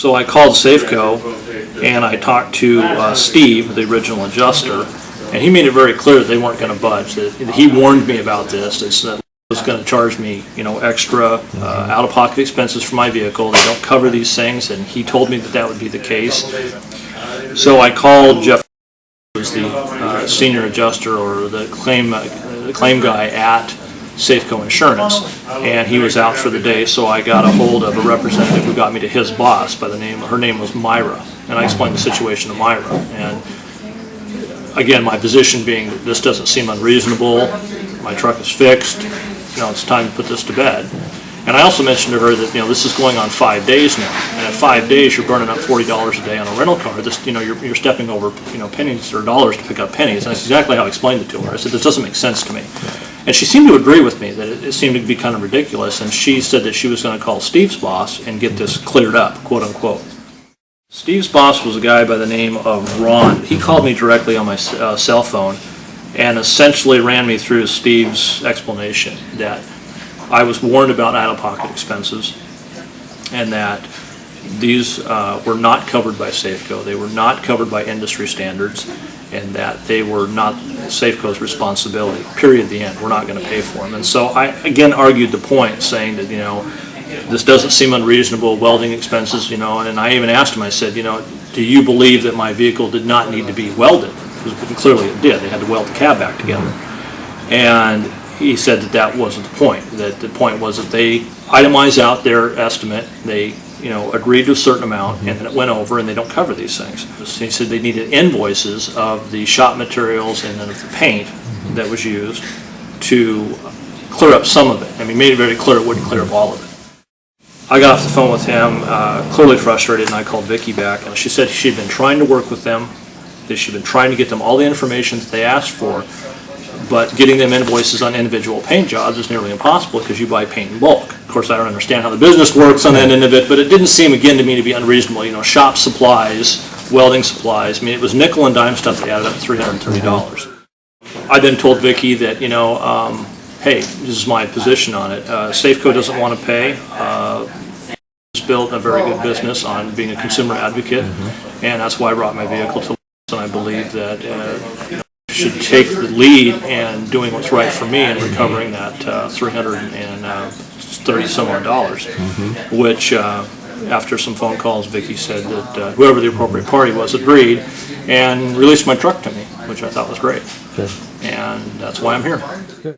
So I called Safeco and I talked to Steve, the original adjuster, and he made it very clear that they weren't going to budge. That he warned me about this. That was going to charge me, extra out-of-pocket expenses for my vehicle. They don't cover these things, and he told me that that would be the case. So I called Jeff, who was the senior adjuster or the claim guy at Safeco Insurance, and he was out for the day. So I got a hold of a representative who got me to his boss by the name. Her name was Myra, and I explained the situation to Myra. And again, my position being that this doesn't seem unreasonable. My truck is fixed. It's time to put this to bed. And I also mentioned to her that this is going on 5 days now, and at 5 days you're burning up $40 a day on a rental car. This, you're stepping over pennies or dollars to pick up pennies. And that's exactly how I explained it to her. I said, this doesn't make sense to me. And she seemed to agree with me that it seemed to be kind of ridiculous. And she said that she was going to call Steve's boss and get this cleared up, quote unquote. Steve's boss was a guy by the name of Ron. He called me directly on my cell phone and essentially ran me through Steve's explanation that I was warned about out-of-pocket expenses and that these were not covered by Safeco. They were not covered by industry standards, and that they were not Safeco's responsibility, period, the end. We're not going to pay for them. And so I again argued the point, saying that this doesn't seem unreasonable, welding expenses, and I even asked him, I said, do you believe that my vehicle did not need to be welded? Because clearly it did. They had to weld the cab back together. And he said that that wasn't the point. That the point was that they itemize out their estimate, they agreed to a certain amount, and then it went over, and they don't cover these things. So he said they needed invoices of the shop materials and then of the paint that was used to clear up some of it. I mean, made it very clear it wouldn't clear up all of it. I got off the phone with him, clearly frustrated, and I called Vicki back, and she said she'd been trying to work with them, that she'd been trying to get them all the information that they asked for, but getting them invoices on individual paint jobs is nearly impossible because you buy paint in bulk. Of course, I don't understand how the business works on that end of it, but it didn't seem, again, to me to be unreasonable. Shop supplies, welding supplies, I mean, it was nickel and dime stuff. They added up to $330. I then told Vicki that, hey, this is my position on it. Safeco doesn't want to pay. It's built a very good business on being a consumer advocate, and that's why I brought my vehicle to. And I believe that should take the lead in doing what's right for me and recovering that $330 some odd dollars, which after some phone calls, Vicki said that whoever the appropriate party was agreed and released my truck to me, which I thought was great. Good. And that's why I'm here. Good.